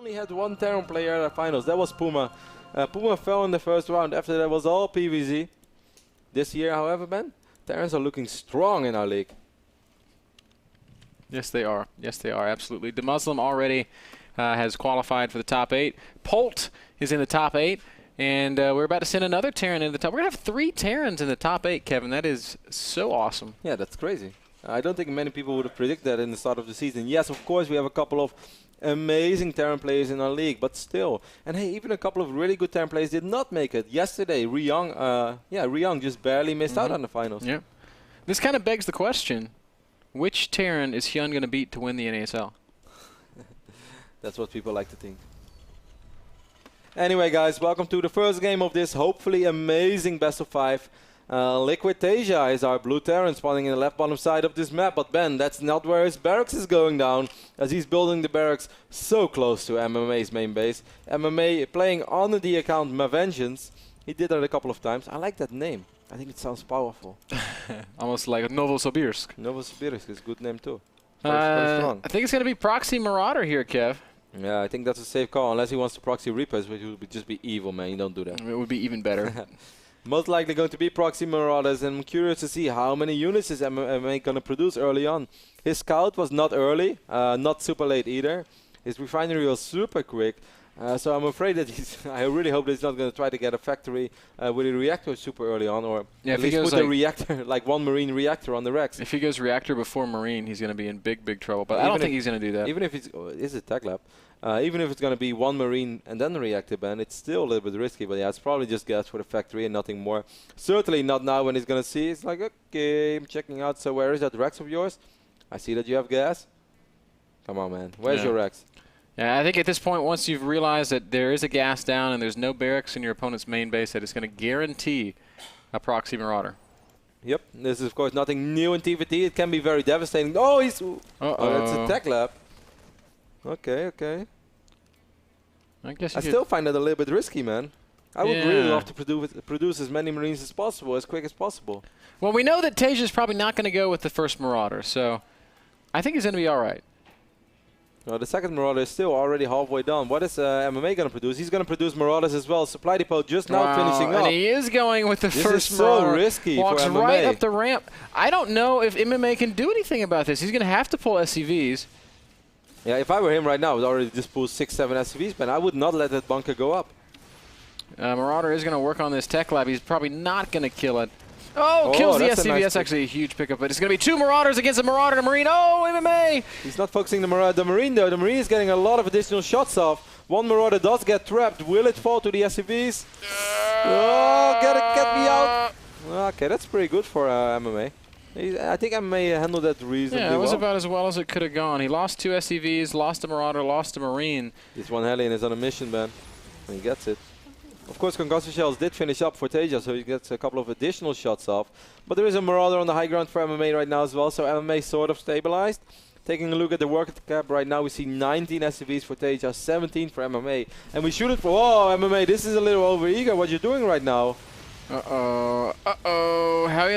only had one Terran player at the finals. That was Puma. Puma fell in the first round. After that was all PVZ. This year, however, Ben, Terrans are looking strong in our league. Yes, they are. Yes, they are. Absolutely. The Muslim already has qualified for the top 8. Polt is in the top 8. And we're about to send another Terran into the top. We're going to have 3 Terrans in the top 8, Kevin. That is so awesome. Yeah, that's crazy. I don't think many people would have predicted that in the start of the season. Yes, of course, we have a couple of amazing Terran players in our league, but still. And hey, even a couple of really good Terran players did not make it. Yesterday, Ryung just barely missed out on the finals. Yeah. This kind of begs the question, which Terran is Hyun going to beat to win the NASL? That's what people like to think. Anyway, guys, welcome to the first game of this hopefully amazing best of 5. Liquid TaeJa is our blue Terran spawning in the left bottom side of this map, but Ben, that's not where his barracks is going down, as he's building the barracks so close to MMA's main base. MMA playing on the account Mavengeance. He did that a couple of times. I like that name. I think it sounds powerful. Almost like Novosibirsk. Novosibirsk is a good name too. Very strong. I think it's going to be Proxy Marauder here, Kev. Yeah, I think that's a safe call, unless he wants to proxy Reapers, which would just be evil, man. You don't do that. It would be even better. Most likely going to be Proxy Marauders, and I'm curious to see how many units is MMA going to produce early on. His scout was not early, not super late either. His refinery was super quick, so I'm afraid that I really hope that he's not going to try to get a factory with a reactor super early on, or at least put a reactor, like one marine reactor on the racks. If he goes reactor before marine, he's going to be in big, big trouble. But I don't think he's going to do that. Even if it's a tech lab. Even if it's going to be one marine and then the reactor ban, it's still a little bit risky. But yeah, it's probably just gas for the factory and nothing more. Certainly not now when he's going to see. It's like, okay, I'm checking out. So where is that Rex of yours? I see that you have gas. Come on, man. Where's your Rex? Yeah, I think at this point, once you've realized that there is a gas down and there's no barracks in your opponent's main base, that it's going to guarantee a Proxy Marauder. Yep. This is, of course, nothing new in TVT. It can be very devastating. Oh, he's... Oh, that's a tech lab. Okay, okay. I still find that a little bit risky, man. I would really love to produce as many Marines as possible, as quick as possible. Well, we know that TaeJa is probably not going to go with the first Marauder, so I think he's going to be all right. Well, the second Marauder is still already halfway done. What is MMA going to produce? He's going to produce Marauders as well. Supply Depot just now finishing up. And he is going with the first Marauder. This is so risky Walks for MMA. right up the ramp. I don't know if MMA can do anything about this. He's going to have to pull SCVs. Yeah, if I were him right now, I would already just pull 6-7 SCVs, but I would not let that bunker go up. Marauder is going to work on this tech lab. He's probably not going to kill it. Oh, kills the SCV. That's actually a huge pickup, but it's going to be 2 Marauders against a Marauder and a Marine. Oh, MMA! He's not focusing the Marine, though. The Marine is getting a lot of additional shots off. One Marauder does get trapped. Will it fall to the SCVs? Oh, get me out. Okay, that's pretty good for MMA. I think MMA handled that reasonably well. Yeah, it was about as well as it could have gone. He lost 2 SCVs, lost a Marauder, lost a Marine. This one Hellion is on a mission, man. And he gets it. Of course, Concussor Shells did finish up for TaeJa, so he gets a couple of additional shots off. But there is a Marauder on the high ground for MMA right now as well, so MMA sort of stabilized. Taking a look at the work cap right now, we see 19 SCVs for TaeJa, 17 for MMA. And we shoot it for, oh, MMA, this is a little over-eager what you're doing right now. Hellion's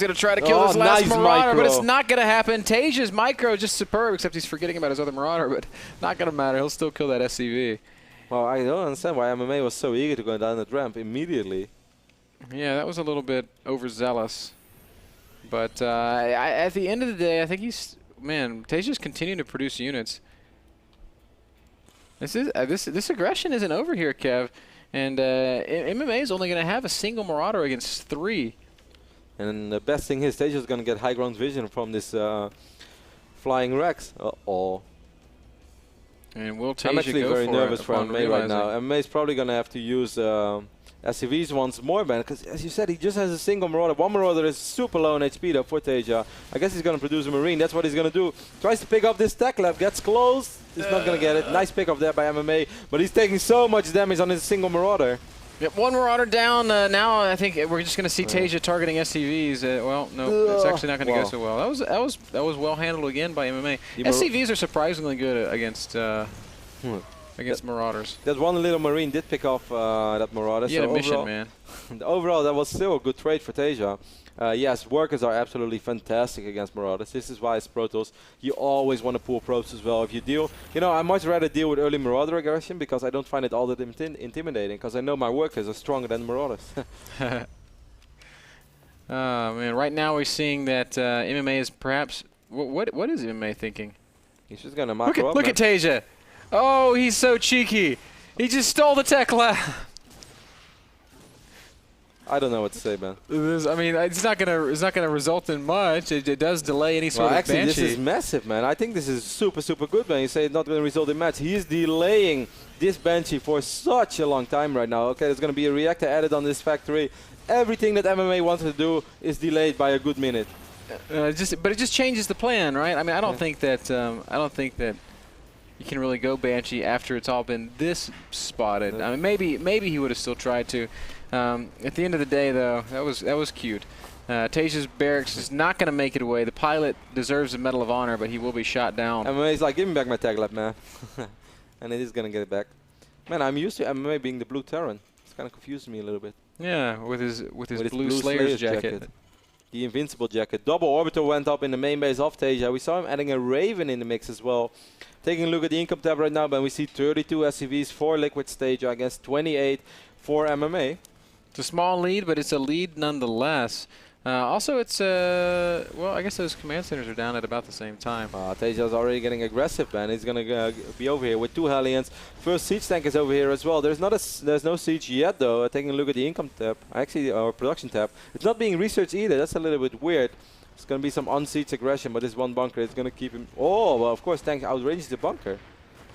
going to try to kill this last Marauder, but it's not going to happen. TaeJa's micro is just superb, except he's forgetting about his other Marauder, but not going to matter. He'll still kill that SCV. Well, I don't understand why MMA was so eager to go down that ramp immediately. Yeah, that was a little bit overzealous. But at the end of the day, I think TaeJa's continuing to produce units. This aggression isn't over here, Kev. And MMA is only going to have a single Marauder against 3. And the best thing is TaeJa's going to get high ground vision from this flying Rex. Uh-oh. And will TaeJa I'm actually very nervous for MMA right now. MMA is probably going to have to use SCVs once more, man. Because as you said, he just has a single Marauder. One Marauder is super low on HP though for TaeJa. I guess he's going to produce a Marine. That's what he's going to do. Tries to pick up this tech lab. Gets close. He's not going to get it. Nice pick up there by MMA. But he's taking so much damage on his single Marauder. Yep, 1 Marauder down. Now I think we're just going to see TaeJa targeting SCVs. Well, no, it's actually not going to go so well. That was well handled again by MMA. SCVs are surprisingly good against against Marauders. That one little Marine did pick off that Marauder. He had so a mission, overall, man. overall, that was still a good trade for TaeJa. Yes, workers are absolutely fantastic against Marauders. This is why as Pro Tools, you always want to pull probes as well. If you deal, I much rather deal with early Marauder aggression because I don't find it all that intimidating because I know my workers are stronger than Marauders. Man, right now we're seeing that MMA is perhaps... What is MMA thinking? He's just going to mark her up. Look at TaeJa. Oh, he's so cheeky. He just stole the tech lab. I don't know what to say, man. I mean, it's not gonna result in much. It does delay any sort of actually, Banshee. this is massive, man. I think this is super, super good, man. You say it's not going to result in match. He is delaying this Banshee for such a long time right now. Okay, there's going to be a reactor added on this factory. Everything that MMA wanted to do is delayed by a good minute. But it just changes the plan, right? I mean, I don't think that you can really go Banshee after it's all been this spotted. I mean, maybe he would have still tried to. At the end of the day, though, that was cute. TaeJa's barracks is not going to make it away. The pilot deserves a Medal of Honor, but he will be shot down. MMA's like, give me back my tag lab, man. And it is going to get it back. Man, I'm used to MMA being the blue Terran. It's kind of confusing me a little bit. Yeah, with his blue Slayer's jacket. The Invincible jacket. Double Orbital went up in the main base of TaeJa. We saw him adding a Raven in the mix as well. Taking a look at the income tab right now, but we see 32 SCVs for Liquid TaeJa against 28 for MMA. It's a small lead, but it's a lead nonetheless. Also, it's well, I guess those command centers are down at about the same time. TaeJa's already getting aggressive, man. He's gonna be over here with 2 Hellions. First siege tank is over here as well. There's no siege yet though. Taking a look at the income tab, actually our production tab, it's not being researched either. That's a little bit weird. It's gonna be some on-siege aggression, but this one bunker is gonna keep him. Oh, well, of course, tank outranges the bunker.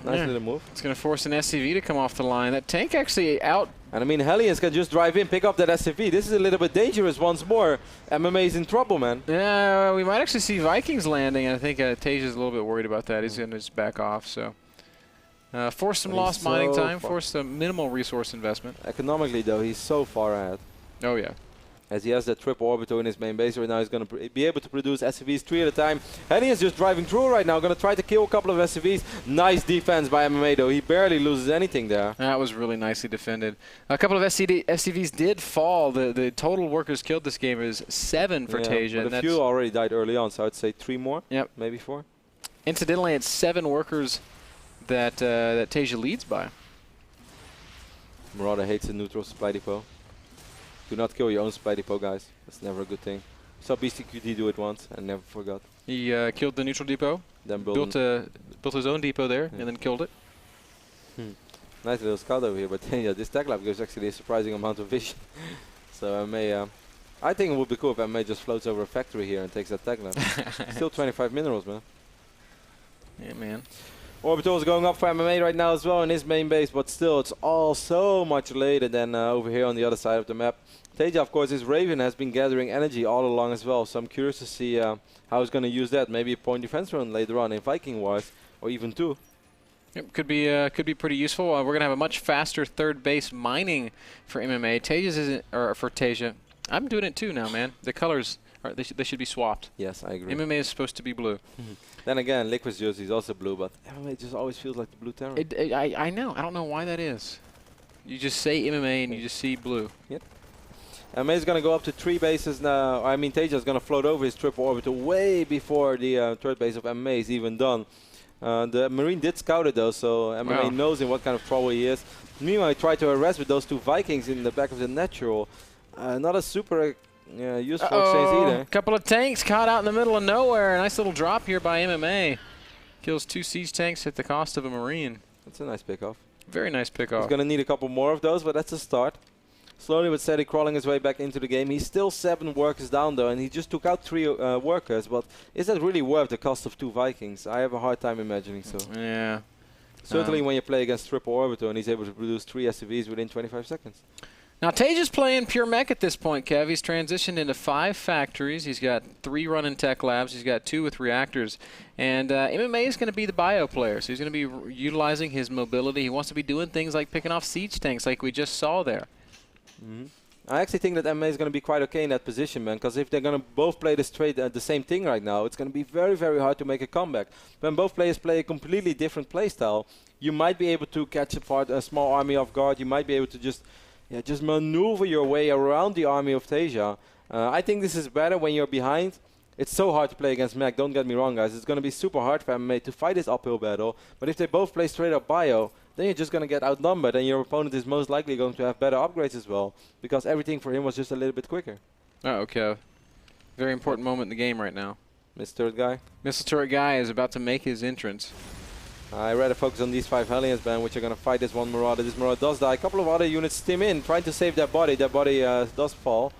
Nice little move. It's going to force an SCV to come off the line. That tank actually out. And I mean, Hellions can just drive in, pick up that SCV. This is a little bit dangerous once more. MMA's in trouble, man. Yeah, we might actually see Vikings landing, and I think TaeJa's a little bit worried about that. He's going to just back off. So, force some lost mining time, force some minimal resource investment. Economically, though, he's so far ahead. Oh, yeah. As he has that triple orbital in his main base right now, he's going to be able to produce SCVs 3 at a time. Hellions just driving through right now, going to try to kill a couple of SCVs. Nice defense by MMA, though. He barely loses anything there. That was really nicely defended. A couple of SCVs did fall. The total workers killed this game is 7 for TaeJa. But a few already died early on, so I'd say 3 more. Yep. Maybe 4. Incidentally, it's 7 workers that TaeJa leads by. Marauder hates a neutral supply depot. Do not kill your own supply depot, guys. That's never a good thing. Saw BCQT do it once and never forgot. He killed the neutral depot, then built his own depot there, and then killed it. Nice little scout over here, but yeah, this tech lab gives actually a surprising amount of vision. So I think it would be cool if MMA just floats over a factory here and takes that tech lab. Still 25 minerals, man. Yeah, man. Orbital is going up for MMA right now as well in his main base, but still it's all so much later than over here on the other side of the map. TaeJa, of course, his Raven has been gathering energy all along as well, so I'm curious to see how he's going to use that. Maybe a point defense run later on in Viking Wars, or even 2. Yep, could be pretty useful. We're going to have a much faster third base mining for MMA. For TaeJa. I'm doing it too now, man. The colors, they should be swapped. Yes, I agree. MMA is supposed to be blue. Then again, Liquid's jersey is also blue, but MMA just always feels like the blue Terran. I know. I don't know why that is. You just say MMA and you just see blue. Yep. MMA is going to go up to 3 bases now. I mean, TaeJa is going to float over his triple orbital way before the third base of MMA is even done. The Marine did scout it, though, so MMA knows in what kind of trouble he is. Meanwhile, he tried to arrest with those 2 Vikings in the back of the natural. Not a super useful exchange either. Couple of tanks caught out in the middle of nowhere. A nice little drop here by MMA. Kills 2 siege tanks at the cost of a Marine. That's a nice pickoff. Very nice pickoff. He's going to need a couple more of those, but that's a start. Slowly but steady crawling his way back into the game. He's still 7 workers down, though, and he just took out 3 workers. But is that really worth the cost of 2 Vikings? I have a hard time imagining so. Yeah. Certainly when you play against triple orbital and he's able to produce 3 SCVs within 25 seconds. Now, TaeJa's playing pure mech at this point, Kev. He's transitioned into 5 factories. He's got 3 running tech labs. He's got 2 with reactors. And MMA is going to be the bio player, so he's going to be utilizing his mobility. He wants to be doing things like picking off siege tanks like we just saw there. I actually think that MMA is going to be quite okay in that position, man, because if they're going to both play the same thing right now, it's going to be very, very hard to make a comeback. When both players play a completely different playstyle, you might be able to catch a small army off guard. You might be able to just maneuver your way around the army of TaeJa. I think this is better when you're behind. It's so hard to play against Mac, don't get me wrong, guys. It's going to be super hard for MMA to fight this uphill battle. But if they both play straight up bio, then you're just going to get outnumbered, and your opponent is most likely going to have better upgrades as well, because everything for him was just a little bit quicker. Oh, okay. Very important moment in the game right now. Mr. Turret Guy. Mr. Turret Guy is about to make his entrance. I rather focus on these 5 Hellions, man, which are going to fight this one Marauder. This Marauder does die. A couple of other units stim in, trying to save their body. Their body does fall.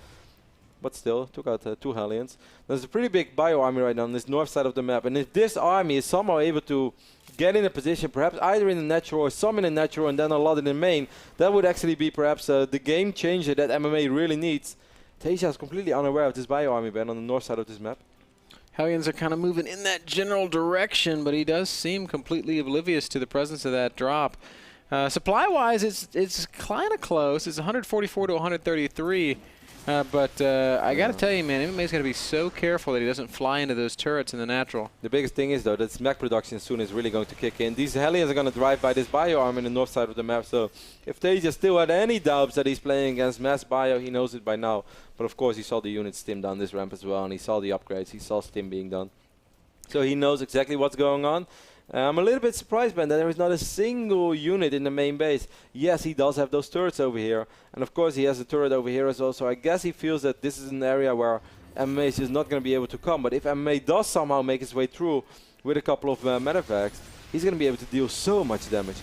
But still, took out 2 Hellions. There's a pretty big bio army right now on this north side of the map. And if this army is somehow able to get in a position, perhaps either in the natural or some in the natural and then a lot in the main, that would actually be perhaps the game changer that MMA really needs. TaeJa is completely unaware of this bio army, Ben, on the north side of this map. Hellions are kind of moving in that general direction, but he does seem completely oblivious to the presence of that drop. Supply-wise, it's kind of close. It's 144 to 133. But I got to tell you, man, MMA's going to be so careful that he doesn't fly into those turrets in the natural. The biggest thing is, though, that mech production soon is really going to kick in. These Hellions are going to drive by this bio arm in the north side of the map. So if TaeJa still had any doubts that he's playing against mass bio, he knows it by now. But of course, he saw the units stim down this ramp as well, and he saw the upgrades. He saw stim being done. So he knows exactly what's going on. I'm a little bit surprised, man, that there is not a single unit in the main base. Yes, he does have those turrets over here. And of course, he has a turret over here as well. So I guess he feels that this is an area where MMA is just not going to be able to come. But if MMA does somehow make his way through with a couple of medevacs, he's going to be able to deal so much damage.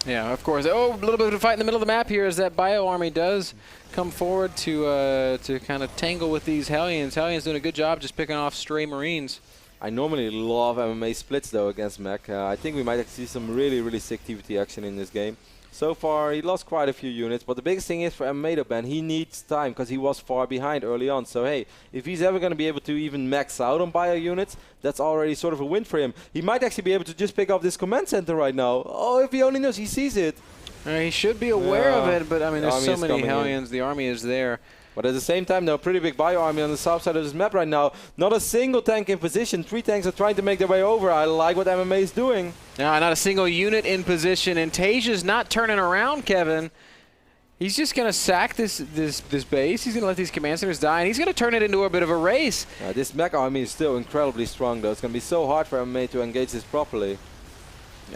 Yeah, of course. Oh, a little bit of a fight in the middle of the map here as that bio army does come forward to kind of tangle with these Hellions. Hellions doing a good job just picking off stray Marines. I normally love MMA splits, though, against Mac. I think we might actually see some really, really sick TVT action in this game. So far, he lost quite a few units, but the biggest thing is for MMA, though, Ben, he needs time because he was far behind early on. So, hey, if he's ever going to be able to even max out on bio units, that's already sort of a win for him. He might actually be able to just pick up this command center right now. Oh, if he only knows, he sees it. He should be aware of it, but, I mean, there's so many Hellions. The army is there. But at the same time, though, pretty big bio army on the south side of this map right now. Not a single tank in position. 3 tanks are trying to make their way over. I like what MMA is doing. Yeah, not a single unit in position. And TaeJa's not turning around, Kevin. He's just going to sack this base. He's going to let these command centers die, and he's going to turn it into a bit of a race. This mech army is still incredibly strong, though. It's going to be so hard for MMA to engage this properly.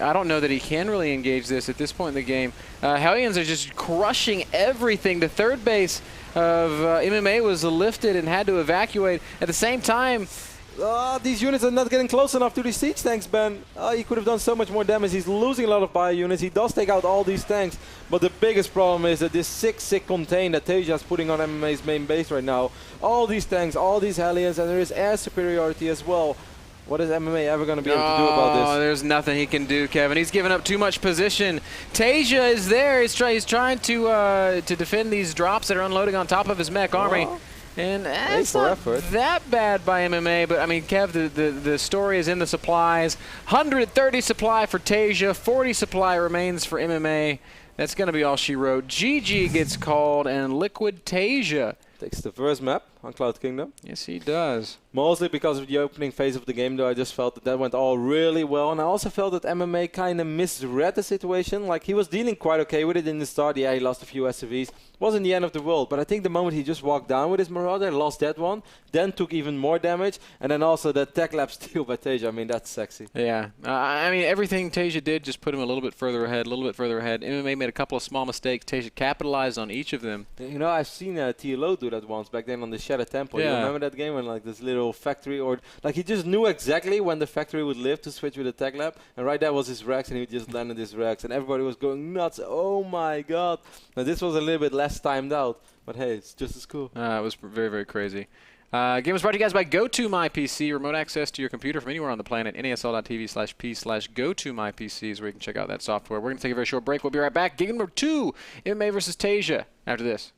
I don't know that he can really engage this at this point in the game. Hellions are just crushing everything. The third base of MMA was lifted and had to evacuate. At the same time, these units are not getting close enough to these siege tanks, Ben. He could have done so much more damage. He's losing a lot of bio units. He does take out all these tanks. But the biggest problem is that this sick contain that TaeJa is putting on MMA's main base right now. All these tanks, all these Hellions, and there is air superiority as well. What is MMA ever going to be able to do about this? Oh, there's nothing he can do, Kevin. He's given up too much position. TaeJa is there. He's trying to defend these drops that are unloading on top of his mech army. And it's not that bad by MMA, but I mean, Kev, the story is in the supplies. 130 supply for TaeJa, 40 supply remains for MMA. That's going to be all she wrote. GG gets called, and Liquid TaeJa takes the first map on Cloud Kingdom. Yes, he does. Mostly because of the opening phase of the game, though. I just felt that went all really well. And I also felt that MMA kind of misread the situation. Like, he was dealing quite okay with it in the start. Yeah, he lost a few SCVs. Wasn't the end of the world. But I think the moment he just walked down with his Marauder, lost that one, then took even more damage. And then also that tech lab steal by TaeJa. I mean, that's sexy. Yeah. I mean, everything TaeJa did just put him a little bit further ahead, MMA made a couple of small mistakes. TaeJa capitalized on each of them. You know, I've seen TLO do that once back then on the Shattered Temple. Yeah. You remember that game when, like, this little factory, or like, he just knew exactly when the factory would live to switch with the tech lab, and right there was his Rex, and he just landed his Rex, and everybody was going nuts. Oh my god. Now this was a little bit less timed out, but hey, it's just as cool. It was very, very crazy. Game was brought to you guys by GoToMyPC. Remote access to your computer from anywhere on the planet. NASL.tv/p/GoToMyPC is where you can check out that software. We're going to take a very short break. We'll be right back. Game number 2, MMA versus TaeJa after this.